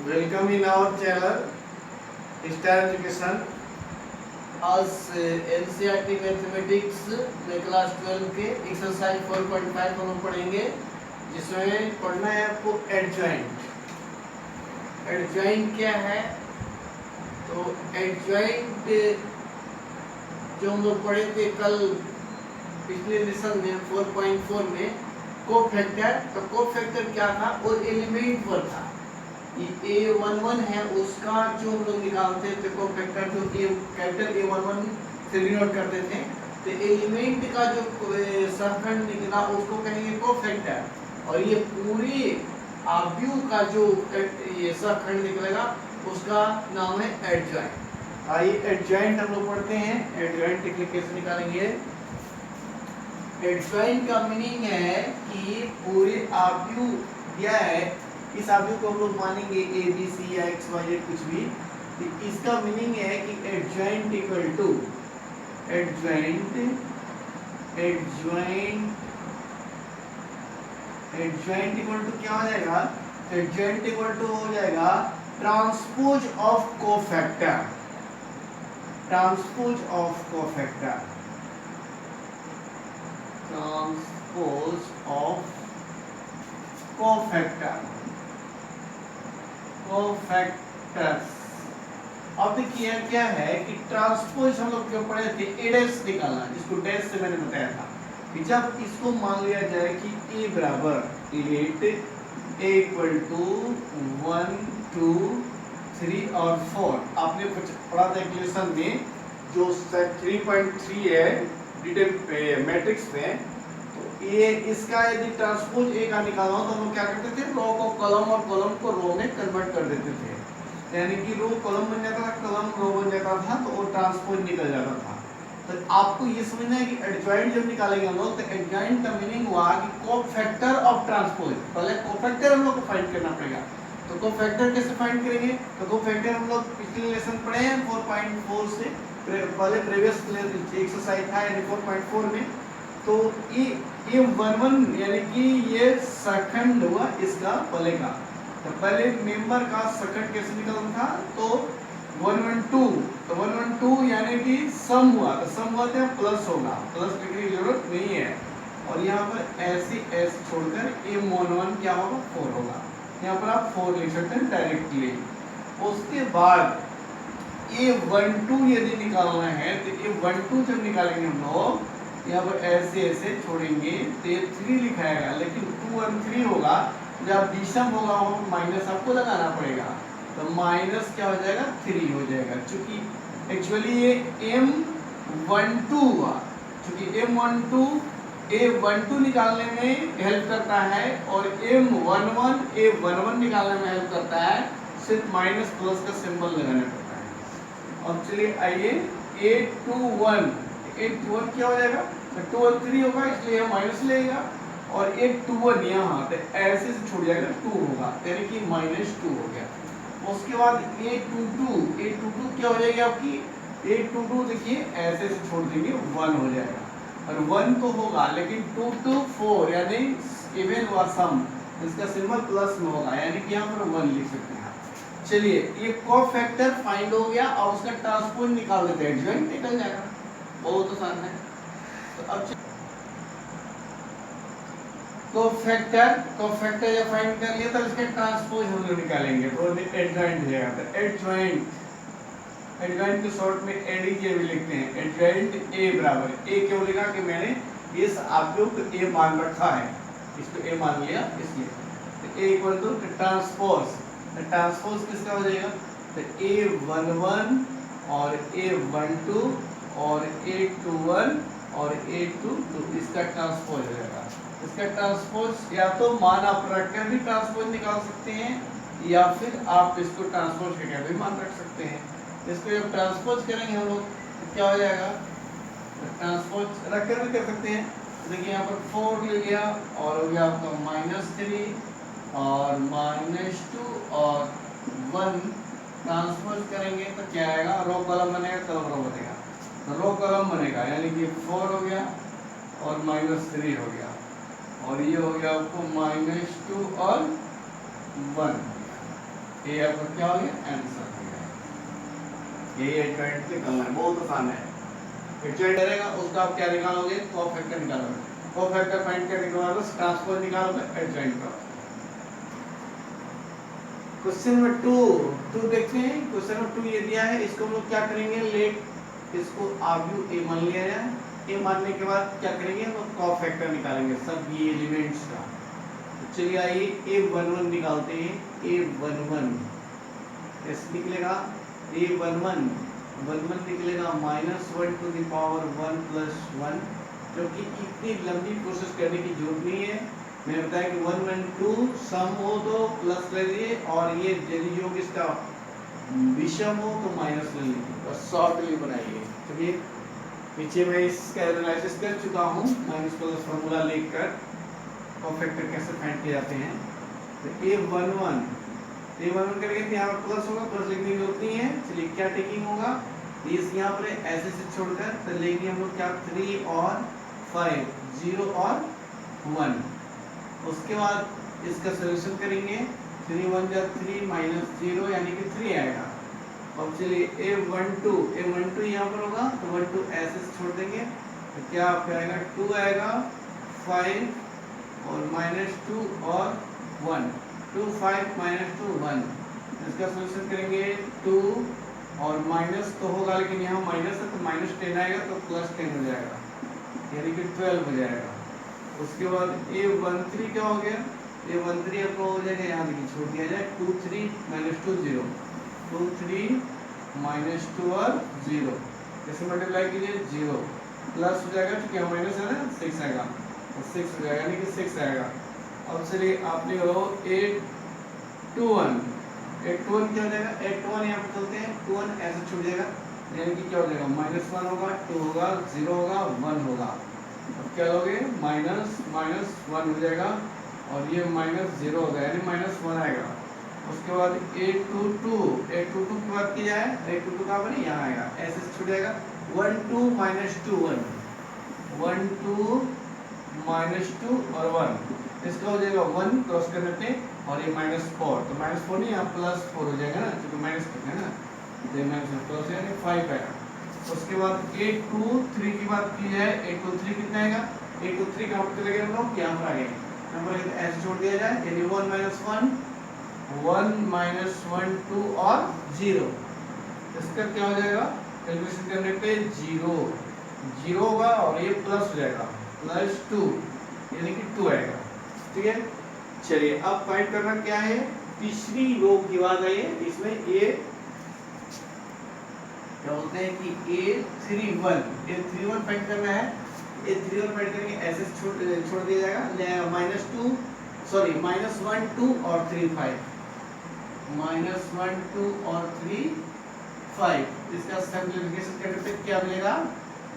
Welcome in our channel Star Education. आज NCERT mathematics में class 12 के एक्सरसाइज 4.5 हम लोग पढ़ेंगे, जिसमें पढ़ना है आपको एडजॉइंट। एडजॉइंट क्या है? तो एडजॉइंट जो हम लोग पढ़े थे कल पिछले लेसन में 4.4 में कोफैक्टर। तो कोफैक्टर क्या था? वो एलिमेंट पर था। ये A11 है, उसका जो हम लोग निकालते थे कोफैक्टर, जो कैपिटल A11 से डिनोट करते थे, तो एलिमेंट का जो सहखंड निकला उसको कहेंगे कोफैक्टर। और ये पूरी आव्यूह का जो ये सहखंड निकलेगा उसका नाम है एडजॉइंट। आइए एडजॉइंट हम लोग पढ़ते हैं। एडजॉइंट टेक्निक कैसे निकालेंगे? एडजॉइंट का मीनिंग है कि पूरे आव्यूह दिया है, इस आव्यूह को हम लोग मानेंगे ए बी सी या एक्स वाई जेड कुछ भी। तो इसका मीनिंग है कि adjoint equal to adjoint equal to क्या हो जाएगा? एडजॉइंट इक्वल टू हो जाएगा transpose of cofactor. Transpose of cofactor. Transpose of cofactor. Cofactors. अब देखिए क्या है कि ट्रांसपोज हम लोग क्यों पढ़े थे? ए डैश निकालना, जिसको डैश से मैंने बताया था कि जब इसको मान लिया जाए कि ए बराबर 8, ए इक्वल टू 1 2 3 और 4। आपने पढ़ा था इक्वेशन में जो 3.3 है डिटेल मैट्रिक्स में। तो ये इसका यदि ट्रांसपोज ए का निकालना हो तो हम क्या करते थे? रो को कॉलम और कॉलम को रो में कन्वर्ट कर देते थे। यानी कि रो कॉलम बन जाता था, कॉलम रो बन जाता था, तो वो ट्रांसपोज निकल जाता था। तो आपको ये समझना है कि एडजॉइंट जब निकालेंगे हम लोग, तो एडजॉइंट का मीनिंग हुआ कि कोफैक्टर ऑफ ट्रांसपोज। पहले कोफैक्टर हम लोग को फाइंड करना पड़ेगा। तो कोफैक्टर कैसे फाइंड करेंगे? तो कोफैक्टर हम लोग पिछले लेसन पढ़े हैं 4.4 से, पहले प्रीवियस एक्सरसाइज था यानी 4.4 में। तो ये 1 यानी कि ये सेकंड हुआ इसका पहले का। तो पहले मेंबर का सेकंड कैसे निकलना था? तो 112। तो 112 यानी कि सम हुआ, तो सम हुआ तो प्लस होगा, प्लस लिखने की जरूरत नहीं है। और यहाँ पर ऐसे एस छोड़कर M11 क्या होगा? 4 होगा। यहाँ पर आप 4 लिख सकते हैं डायरेक्टली। उसके बाद A12 यदि निकालना है तो A12 जब निकालेंगे हम लोग, यहाँ पर ऐसे ऐसे छोड़ेंगे तो ये 3 लिखाएगा, लेकिन 2 और 3 होगा। जब विषम होगा वो माइनस आपको लगाना पड़ेगा, तो माइनस क्या हो जाएगा? 3 हो जाएगा। चूंकि एक्चुअली ये M12 हुआ, चूंकि M12 A12 निकालने में हेल्प करता है और M11 A11 निकालने में हेल्प करता है। सिर्फ माइनस प्लस का सिंबल लगाना पड़ता है। अब चलिए आइए A21 क्या हो जाएगा? तो 2 और 3 होगा, इसलिए हम माइनस लेगा। और A21 यहाँ तो ऐसे से छूट जाएगा, 2 होगा, यानी कि -2 हो गया। उसके बाद A22 क्या हो जाएगी आपकी? A22 देखिए ऐसे से छोड़ देंगे, 1 हो जाएगा। और 1 तो होगा, लेकिन 2 to 4 यानी इवन व सम, इसका सिंबल प्लस में होगा, यानी कि यहाँ पर 1 लिख सकते हैं। चलिए ये कोफैक्टर फाइंड हो गया और उसका ट्रांसपोज निकाल देते हैं, एडजॉइंट निकल जाएगा। बहुत आसान है। तो अब कोफैक्टर जब फाइंड कर लिया तो इसके ट्रांसपोज हम लोग निकालेंगे, तो एडजॉइंट हो जाएगा। तो एडजॉइंट को शॉर्ट में एडीजे भी लिखते हैं। एडजॉइंट ए बराबर ए क्यों लिखा? कि मैंने इस आव्यूह को ए मान रखा है, इसको ए मान लिया इसलिए। तो ए इक्वल टू ट्रांसपोज। ट्रांसपोज किसका हो जाएगा? तो A11 और A12 और A21 और A22, इसका ट्रांसपोज हो जाएगा। इसका ट्रांसपोज या तो मान आप रखकर भी ट्रांसपोज निकाल सकते हैं, या फिर आप इसको ट्रांसपोज करके भी मान रख सकते हैं। इसको जब ट्रांसपोज करेंगे हम लोग तो क्या हो जाएगा? तो ट्रांसपोज रखकर भी कर सकते हैं। देखिए यहाँ पर 4 ले लिया और हो गया आपका -3 और -2 और 1। ट्रांसपोज करेंगे तो क्या आएगा? रो कॉलम बनेगा, कॉलम रो बनेगा, तो रो कॉलम बनेगा, यानी कि 4 हो गया और -3 हो गया, और ये हो गया आपको -2 और 1। ये आपका क्या हो गया, आंसर हो गया। ये एडजॉइंट निकालना है, बहुत आसान है। एडजॉइंट रहेगा उसका आप क्या निकालोगे, कोफैक्टर निकालोगे। कोफैक्टर फाइंड करने के बाद उस ट्रांसपोज निकालोगे एडजॉइंट का। क्वेश्चन नंबर 2 देखते हैं। क्वेश्चन नंबर 2 ये दिया है, इसको हम लोग क्या करेंगे, लेट इसको आर्ग्यू ए मान लिया जाए। ए मानने के बाद क्या करेंगे, हम लोग कोफैक्टर निकालेंगे सब ये एलिमेंट्स का। तो चलिए आइए A11 निकालते हैं। A11 कैसे निकलेगा, A11 निकलेगा -1 टू द पावर 1 प्लस 1, जो कि इतनी लंबी प्रोसेस करने की जरूरत नहीं है। मैंने बताया कि 1 1 2 सम हो तो प्लस ले लीजिए, और ये यदि योग इसका विषम हो तो माइनस ले लीजिए, बस शॉर्टली बनाइए। चलिए पीछे मैं इसका एनालिसिस कर चुका हूँ, माइनस प्लस फॉर्मूला लिखकर कोफैक्टर कैसे फाइंड किए जाते हैं। तो A11 करेंगे तो यहाँ पर प्लस होगा, प्लस लिखने की जरूरत नहीं है। चलिए क्या टेकिंग होगा, इस यहाँ पर ऐसे से छोड़कर तो लेंगे हम लोग क्या 3 और 5, 0 और 1। उसके बाद इसका सॉल्यूशन करेंगे, 3 1 जा 3 माइनस 0 यानी कि 3 आएगा। अब चलिए A12 यहाँ पर होगा तो 12 ऐसे से छोड़ देंगे तो क्या आपका आएगा 2 आएगा, 5 और -2 और 1, 2 5 -2 1। इसका सॉल्यूशन करेंगे 2 और माइनस तो होगा, लेकिन यहाँ माइनस है तो -10 आएगा तो +10 हो जाएगा, यानी कि 12 हो जाएगा। उसके बाद A13 क्या हो गया, A13 आपका हो जाएगा, यहाँ देखिए छोड़ दिया जाए 2 3 -2 0, 2 3 -2 और 0, इसे मल्टीप्लाई कीजिए 0 प्लस हो जाएगा, क्योंकि यहाँ माइनस है ना 6 आएगा तो 6 हो जाएगा, यानी कि 6 आएगा। अब चलिए आपने करो 821 क्या हो जाएगा, 821 यहाँ पर चलते हैं, 21 ऐसे छूट जाएगा, यानी कि क्या हो जाएगा -1 होगा, 2 होगा, 0 होगा, 1 होगा। अब क्या लोगे, -1 हो जाएगा और ये -0 होगा, यानी -1 आएगा। उसके बाद 822 की बात की जाए, 822 कहाँ पर, यहाँ आएगा, ऐसे छूट जाएगा 1 2 -2 1, 1 2 -2 और 1, इसका हो जाएगा 1 क्रॉस करने पे, और ये -4 तो -4 नहीं, यहाँ +4 हो जाएगा ना, क्योंकि माइनस करते हैं ना, तो ये प्लस यानी 5 आएगा। उसके बाद 823 की बात की जाए, 823 कितना आएगा, 823 कहाँ पर चले गए हम लोग, यहाँ पर आ गए, यहाँ पर ऐसे छोड़ दिया जाए, यानी 1 -1 2 और 0, इसका क्या हो जाएगा, कैलकुलेशन करने पे 0 होगा और ये प्लस हो जाएगा +2, यानी कि 2 आएगा। ठीक है, चलिए अब फाइंड करना क्या है, तीसरी रो की बात है, इसमें ये क्या बोलते हैं कि A31 फाइंड करना है। A31 फाइंड करेंगे, ऐसे छोड़ दिया जाएगा, -1 2 और 3 5, -1 2 और 3 5, इसका सिंपलीफिकेशन करने पे क्या मिलेगा,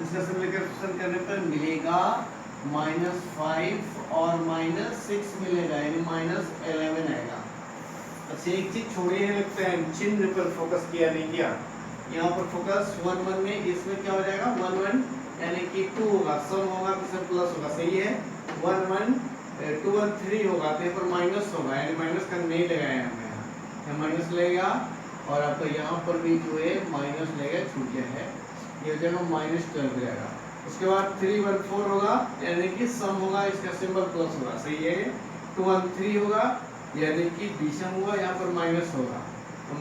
इसका सिंपलीफिकेशन करने पर मिलेगा -5 और -6 मिलेगा, यानी -11 आएगा। अच्छा एक चीज छोड़िए, लगता है चिन्ह पर फोकस किया नहीं किया, यहाँ पर फोकस 1 1 में, इसमें क्या हो जाएगा 1 1 यानी कि 2 होगा, सम होगा तो प्लस होगा, सही है, 1 1 2 1 3 होगा तो यहाँ पर माइनस होगा, यानी माइनस का नहीं लगाया हमने, यहाँ माइनस लेगा और आपका यहाँ पर भी जो है माइनस लेगा, छूट गया है, ये हो जाएगा -12 हो जाएगा। उसके बाद 3 1 4 होगा, यानी कि सम होगा, इसका सिंबल प्लस होगा, सही है, 2 1 3 होगा, यानी कि विषम हुआ, यहाँ पर माइनस होगा, तो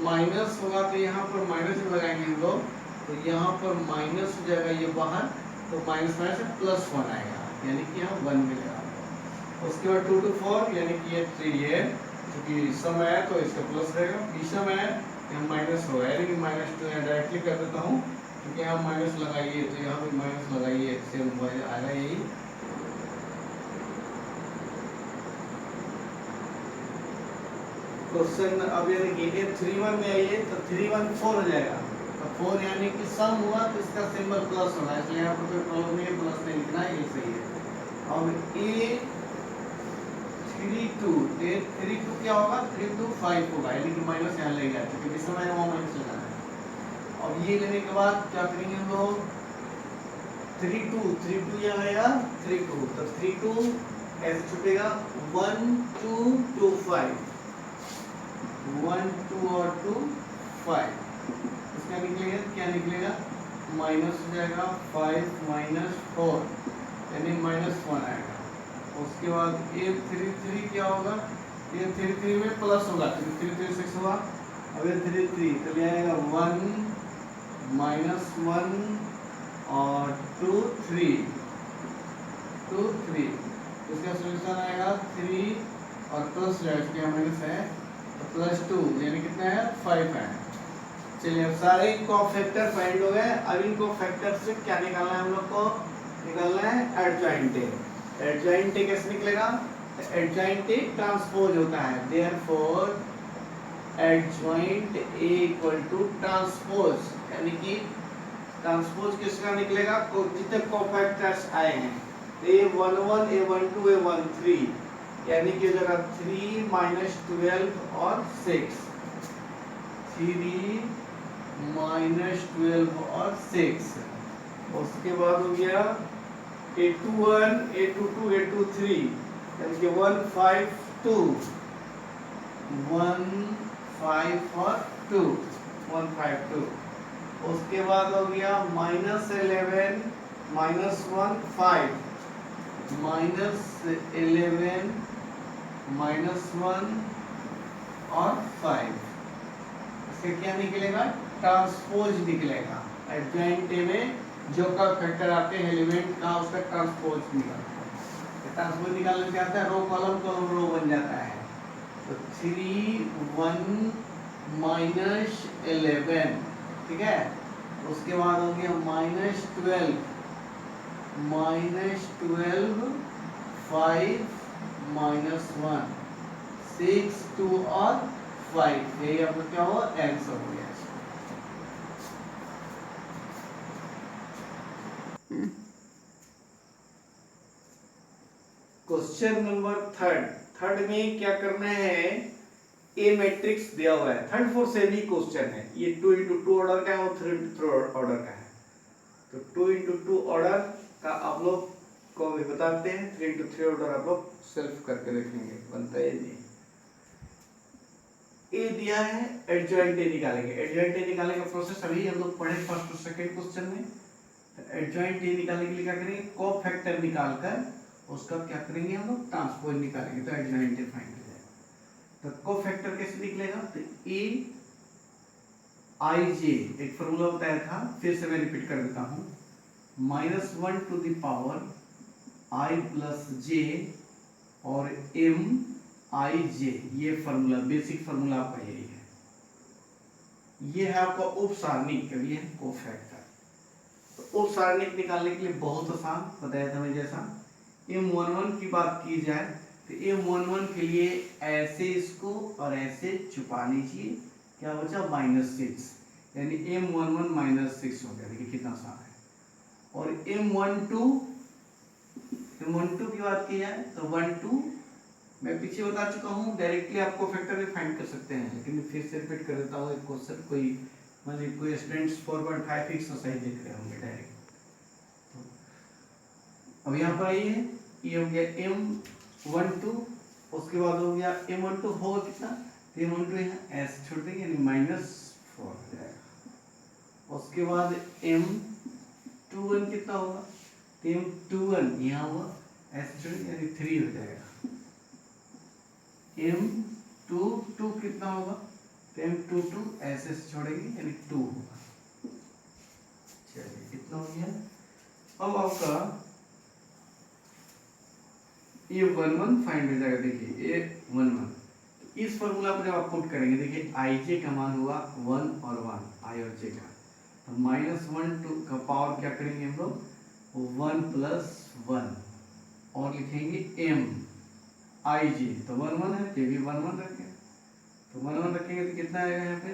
माइनस होगा तो यहाँ पर माइनस लगाएंगे हम लोग, तो यहाँ पर माइनस हो जाएगा, ये बाहर, तो माइनस से +1 आएगा, यानी कि यहाँ 1 मिलेगा। उसके बाद 2 2 4 यानी कि ये 3 है, क्योंकि सम है तो इसका प्लस रहेगा, विषम है यहाँ माइनस होगा, यानी कि -2 यहाँ डायरेक्टली कर देता हूँ, क्योंकि यहाँ माइनस लगाइए तो यहाँ भी माइनस लगाइए, सेम आएगा यही। क्वेश्चन अब ये देखिए 31 में आइए तो 3 1 4 हो जाएगा, तो 4 यानी कि सम हुआ तो इसका सिंबल प्लस होगा, इसलिए यहाँ पर कोई प्रॉब्लम नहीं है, प्लस नहीं लिखना है, ये सही है। अब A32 क्या होगा, 3 2 5 होगा, यानी कि माइनस यहाँ ले गया, क्योंकि विषम है वहाँ माइनस लगाना है। अब ये लेने के बाद क्या करेंगे हम लोग, 3 2 यहाँ आएगा, 3 2 तो 3 2 ऐसे छूटेगा, 1 2 2 5 1 2 और 2 5, इसका निकलेगा क्या निकलेगा, माइनस हो जाएगा 5 माइनस 4 यानी -1 आएगा। उसके बाद ये 3 3 क्या होगा, ये 3 3 में प्लस होगा, 3 3 3 6 हुआ, अब ये 3 3 तो ले आएगा 1 -1 और 2 3 2 3, इसका सोल्यूशन आएगा 3 और प्लस क्या माइनस है तो +2 यानी कितना है 5 है। चलिए अब सारे कोफैक्टर फाइंड हो गए। अब इन कोफैक्टर से क्या निकालना है हम लोग को, निकालना है एडजॉइंट ए। एडजॉइंट ए कैसे निकलेगा, एडजॉइंट ए ट्रांसपोज होता है, therefore adjoint A equal to transpose, यानी कि ट्रांसपोज किसका निकलेगा, जितने कोफैक्टर्स आए हैं A11 A12 A13 यानी कि जगह 3 -12 और 6, 3 -12 और 6। उसके बाद हो गया A21 A22 A23 यानी कि 1 5 2 1 5 और 2 1 5 2। उसके बाद हो गया -11 -1 5 -11 -1 और 5, इससे क्या निकलेगा, ट्रांसपोज निकलेगा। एडजॉइंट ए में जो का फैक्टर आते हैं एलिमेंट का उसका ट्रांसपोज निकलता है। ट्रांसपोज निकालने से आता है रो कॉलम कॉलम रो बन जाता है। तो 3 1 -11, ठीक है। उसके बाद हो गया -12 -12 5 -1 6 2 और 5, यही आपका क्या हुआ, आंसर हो गया। क्वेश्चन नंबर थर्ड में क्या करना है, ए मैट्रिक्स दिया हुआ है, थर्ड फोर्थ से भी क्वेश्चन है, ये 2 × 2 ऑर्डर का है और 3 × 3 ऑर्डर का है। तो 2 × 2 ऑर्डर का आप लोग को भी बताते हैं, 3 × 3 ऑर्डर आप लोग सेल्फ करके देखेंगे, बनता है नहीं। ए दिया है, एडजॉइंट ए निकालेंगे। एडजॉइंट ए निकालने का प्रोसेस अभी हम लोग पढ़े फर्स्ट और सेकंड क्वेश्चन में। एडजॉइंट ए निकालने के लिए क्या करेंगे, कोफैक्टर निकालकर उसका क्या करेंगे हम लोग, ट्रांसपोज निकालेंगे, तो एडजॉइंट ए फाइंड हो जाएगा। तो कोफैक्टर कैसे निकलेगा, तो ए आई जे एक फॉर्मूला बताया था, फिर से मैं रिपीट कर देता हूं, -1 to the power i plus J और m i j, ये फॉर्मूला बेसिक फॉर्मूला आपका यही है। ये है आपका उप सारणिक, ये है कोफैक्टर। तो उप सारणिक निकालने के लिए बहुत आसान बताया था मैं, जैसा m11 की बात की जाए तो m11 के लिए ऐसे इसको और ऐसे छुपा लीजिए, क्या बचा -6, यानी m11 -6 हो गया। देखिए कितना आसान है। और m12 की बात की जाए तो 12 मैं पीछे बता चुका हूँ, डायरेक्टली आपको फैक्टर भी फाइंड कर सकते हैं, लेकिन फिर से रिपीट कर देता हूँ एक क्वेश्चन, कोई स्टूडेंट्स 4.5 एक्सरसाइज देख रहे होंगे डायरेक्ट। तो अब यहाँ पर आइए, ये हो गया m12, उसके बाद हो गया m12 होगा कितना, m12 यहाँ s छोड़ देंगे यानी -4 हो जाएगा। उसके बाद m21 कितना होगा, तो m21 यहाँ हुआ s छोड़ यानी 3 हो जाएगा। m22 कितना होगा, तो m22 ऐसे छोड़ेंगे यानी 2 होगा। चलिए कितना हो गया। अब आपका ये 11 फाइंड हो जाएगा। देखिए ये 11, तो इस फॉर्मूला पर जब आप पुट करेंगे, देखिए आई जे का मान हुआ 1 और 1, आई और जे का, तो -1 2 का पावर क्या करेंगे हम लोग, 1 + 1 और लिखेंगे m आई जी, तो 1 1 है, ये भी 1 1 रखें, तो 1 1 रखेंगे तो कितना आएगा यहाँ पे,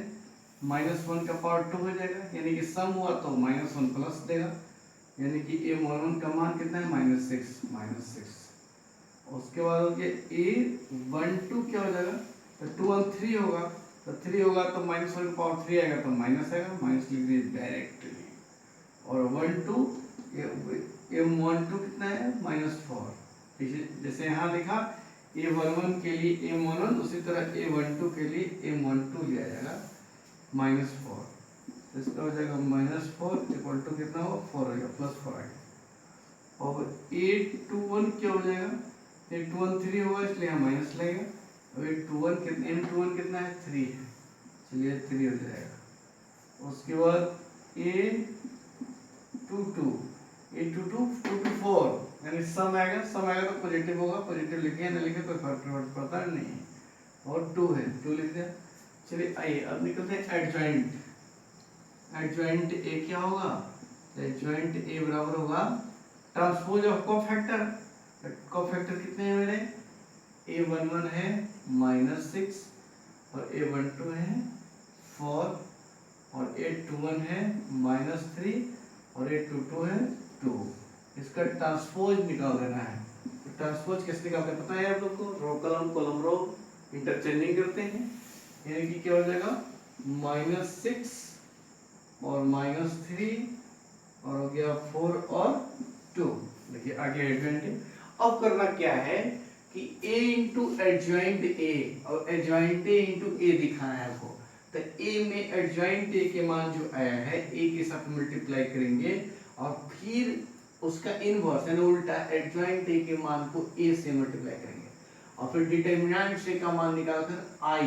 -1 का पावर 2 हो जाएगा, यानी कि सम हुआ तो -1 प्लस देगा, यानी कि m11 का मान कितना है, -6। उसके बाद हो गया a12 क्या हो जाएगा, तो 2 1 3 होगा, तो 3 होगा तो -1 का पावर 3 आएगा तो माइनस आएगा, माइनस लिख दिए डायरेक्टली। और 12 m12 कितना है, -4, जैसे यहाँ लिखा A11 के लिए M11, उसी तरह A12 के लिए M12 लिया जाएगा -4। तो इसका हो जाएगा -4 इक्वल टू कितना होगा 4 हो जाएगा +4 आ गया। और A21 क्या हो जाएगा, A21 3 होगा इसलिए यहाँ माइनस लगेगा। अब A21 कितना, M21 कितना है 3 है, चलिए 3 हो जाएगा। उसके बाद A22 4 यानी सम आएगा, सम आएगा तो पॉजिटिव होगा, पॉजिटिव लिखे ना लिखे कोई फर्क पड़ता नहीं। और 2 है, 2 लिख दिया। चलिए आइए अब निकलते हैं एडजॉइंट। एडजॉइंट ए क्या होगा, एडजॉइंट ए बराबर होगा ट्रांसपोज ऑफ कोफैक्टर। कोफैक्टर कितने हैं मेरे, A11 है -6 और A12 है 4 और A21 है -3 और A22 है 2। इसका ट्रांसपोज निकाल देना है। तो ट्रांसपोज कैसे निकालते हैं पता है आप लोग को, रो कॉलम रो इंटरचेंजिंग करते हैं, यानी कि क्या हो जाएगा -6 और -3 और हो गया 4 और 2। देखिए आगे एडजॉइंट। अब करना क्या है कि A इंटू एडजॉइंट A और एडजॉइंट A इंटू A दिखाना है आपको। तो A में एडजॉइंट A के मान जो आया है A के साथ मल्टीप्लाई करेंगे और फिर उसका इनवर्स यानी उल्टा एडजॉइंट A के मान को A से मल्टीप्लाई करेंगे और फिर डिटरमिनेंट से का मान निकालकर I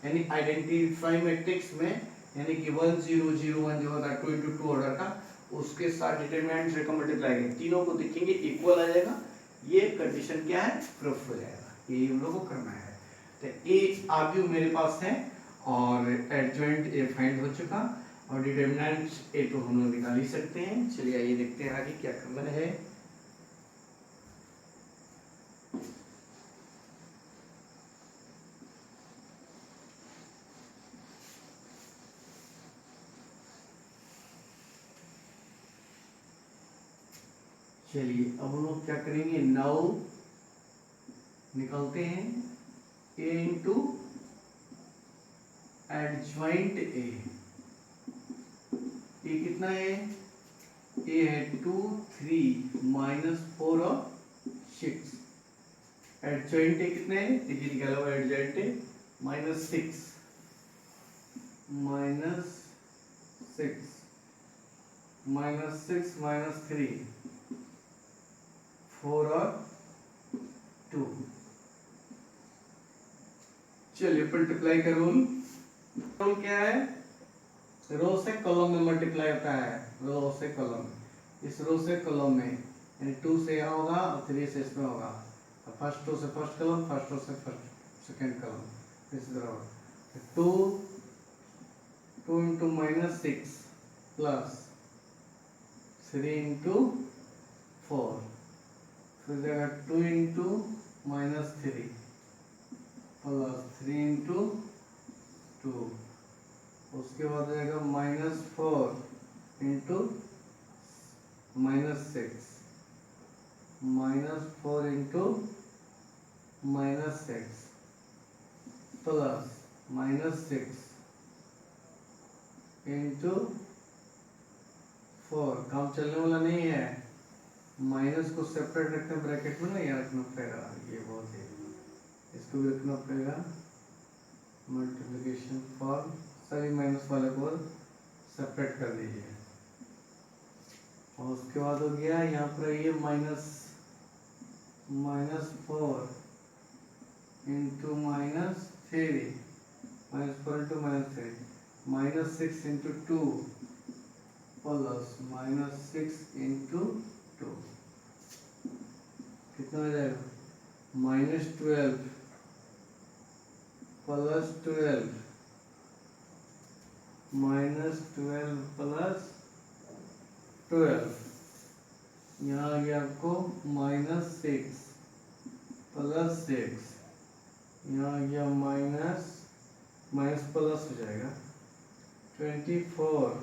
यानी आइडेंटिफाई मैट्रिक्स में यानी कि 1 0 0 1 जो होता है 2 into 2 ऑर्डर का, उसके साथ डिटरमिनेंट से का मल्टीप्लाई करेंगे, तीनों को देखेंगे इक्वल आ जाएगा। ये कंडीशन क्या है, प्रूफ हो जाएगा। ये हम लोगों को करना है। तो ए आगे मेरे पास है और एडजॉइंट ए फाइंड हो चुका और डिटरमिनेंट ए तो हम लोग निकाल ही सकते हैं। चलिए आइए देखते हैं आगे क्या करना है। चलिए अब हम लोग क्या करेंगे, 9 निकलते हैं A इंटू एडजॉइंट A। ये कितना है, A है 2 3 -4 और 6। एडजॉइंट A कितने हैं, देखिए निकालो एडजॉइंट A -6 -3 4 और 2। चलिए मल्टीप्लाई का रूल क्या है, रो से कॉलम में मल्टीप्लाई होता है, रो से कॉलम, इस रो से कॉलम में यानी 2 से यहाँ होगा और 3 से इसमें होगा। तो फर्स्ट रो से फर्स्ट कॉलम, फर्स्ट रो से फर्स्ट सेकंड कॉलम, इस तरह होगा। 2 इंटू -6 प्लस 3 इंटू 4, फिर जाएगा 2 इंटू -3 प्लस 3 इंटू 2, उसके बाद जाएगा -4 इंटू -6 -4 इंटू -6 प्लस -6 इंटू 4। काम चलने वाला नहीं है, माइनस को सेपरेट रखते हैं ब्रैकेट में ना, यहाँ रखना पड़ेगा, ये बहुत है, इसको भी रखना पड़ेगा। मल्टीप्लिकेशन फॉर सभी माइनस वाले को सेपरेट कर दीजिए और उसके बाद हो गया यहाँ पर ये -4 into -3 -4 into -3 -6 into 2 plus -6 into 2 कितना हो जाएगा, -12 प्लस 12 -12 प्लस 12, यहाँ आ गया आपको -6 प्लस 6, यहाँ आ गया माइनस प्लस हो जाएगा 24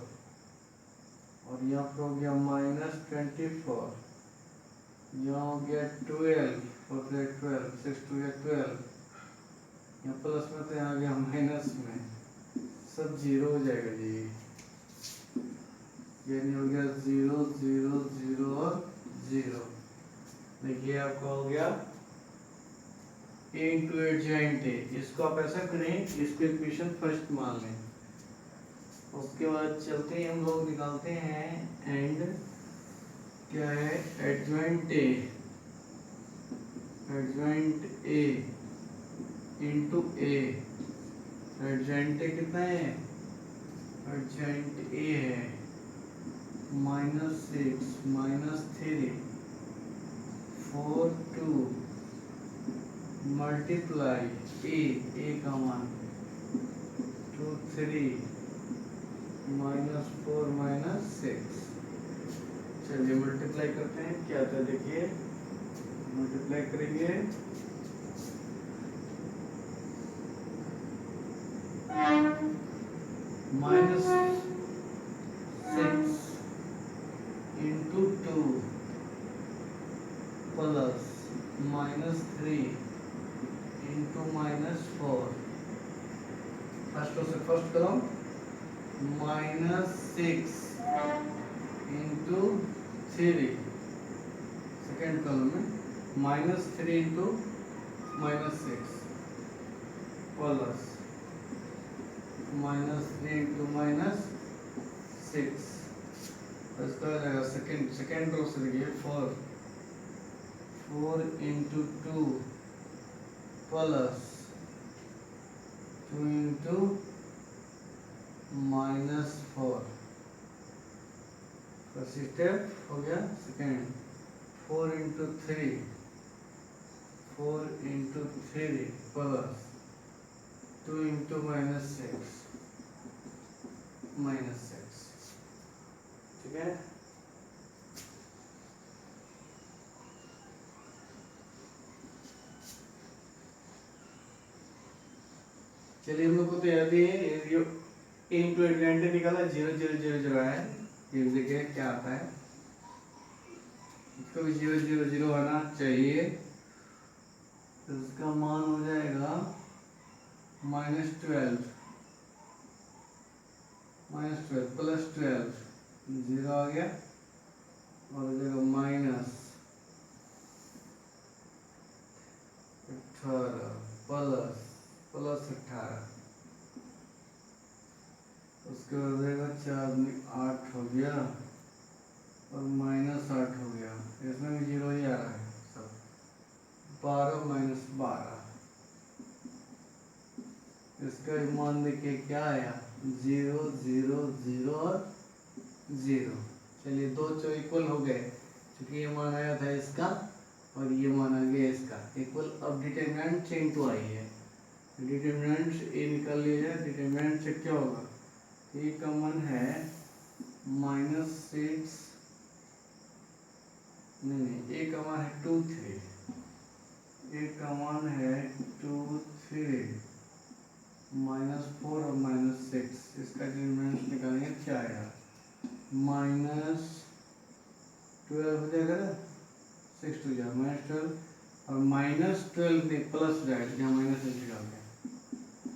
और यहाँ पर हो गया -24, यहाँ हो गया 12 और 12 6 2 या 12, यहाँ प्लस में तो यहाँ गया माइनस में, सब जीरो हो जाएगा जी, यानी हो गया 0 0 0 और 0। देखिए आपका हो गया ए इंटू एडजॉइंट ए, इसको आप ऐसा करें, इसको इक्वेशन फर्स्ट मान लें, उसके बाद चलते ही हम लोग निकालते हैं एंड क्या है, adjoint A into A, adjoint ए कितना है, एडजॉइंट ए है -6 -3 4 2 मल्टीप्लाई ए का मान 2 3 -4 -6। चलिए मल्टीप्लाई करते हैं, क्या आता है देखिए, मल्टीप्लाई करेंगे -6 इंटू 2 प्लस -3 इंटू -4, फर्स्ट से फर्स्ट करो, -6 इंटू 3, सेकेंड कॉलम में -3 इंटू -6 प्लस -3 इंटू -6, इसका हो जाएगा सेकेंड रो से देखिए 4 into 2 plus 2 into -4, first step हो गया, सेकेंड 4 इंटू 3 प्लस 2 इंटू -6, ठीक है। चलिए हम लोग को तो याद ही है, ए इंटू एडजॉइंट निकाला 0 0 0 0 आया, ये देखिए क्या आता है, इसको भी 0 0 0 आना चाहिए, तो इसका मान हो जाएगा -12 प्लस 12, 0 आ गया और हो जाएगा -18 प्लस 18, उसके बाद हो जाएगा 4 में 8 हो गया और -8 हो गया, इसमें भी 0 ही आ रहा है सब, 12 -12, इसका मान देखिए क्या आया, 0 0 0 और 0। चलिए दो जो इक्वल हो गए, क्योंकि ये मान आया था इसका और ये मान आ गया इसका इक्वल। अब डिटरमिनेंट चेंज टू आई है, डिटरमिनेंट से ए निकाल लिया जाए, डिटरमिनेंट से क्या होगा, ए का मान है -6, नहीं ए का मान है 2 3, ए का मान है 2 3 -4 और -6, इसका डिटरमिनेंट निकालेंगे क्या आएगा, -12 हो जाएगा ना, 6 टू जाए -12 और -12 में प्लस हो जाएगा, जहाँ माइनस निकाल गया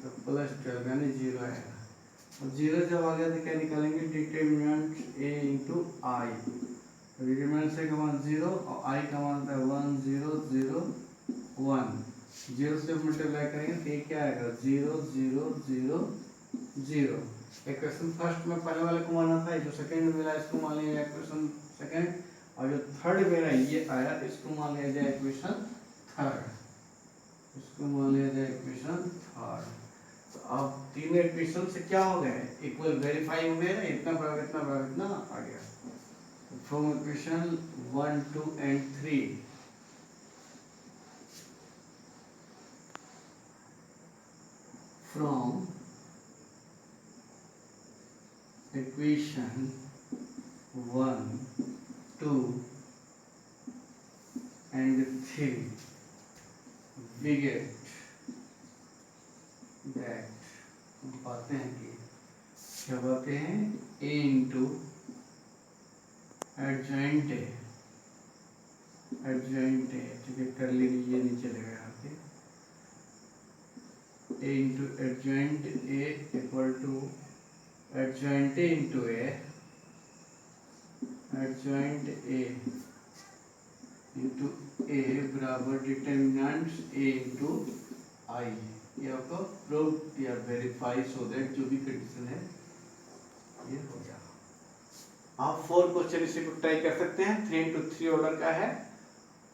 तो +12 यानी 0 आएगा, और 0 जब आ गया तो क्या निकालेंगे, determinant A into I, determinant से का मान 0 और आई का मान होता है 1 0 0 1, 0 से मल्टीप्लाई करेंगे तो ये क्या आएगा, 0 0 0 0। इक्वेशन फर्स्ट में पहले वाले को माना था, जो सेकंड में मिला इसको मान लिया जाए इक्वेशन सेकंड, और जो थर्ड मेरा ये आया इसको मान लिया जाए इक्वेशन थर्ड, इसको मान लिया जाए इक्वेशन थर्ड। तो अब तीनों इक्वेशन से क्या हो गए, इक्वल वेरीफाई हो गए ना, इतना बराबर इतना बराबर इतना आ गया। तो from equation 1 2 and 3 from equation 1 2 and 3 we get that, हम पाते हैं कि क्या पाते हैं, a इंटू एडजॉइंट ए, ठीक है कर लीजिए, ये नीचे लगा यहाँ पे, a into adjoint A equal to adjoint A into A, adjoint A into A बराबर डिटर्मिनेंट्स ए इंटू आई, ये आपको प्रूव या वेरीफाई सो दैट जो भी कंडीशन है ये हो गया। आप 4 क्वेश्चन इसी पर ट्राई कर सकते हैं, 3 into 3 ऑर्डर का है।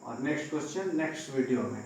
और नेक्स्ट क्वेश्चन नेक्स्ट वीडियो में।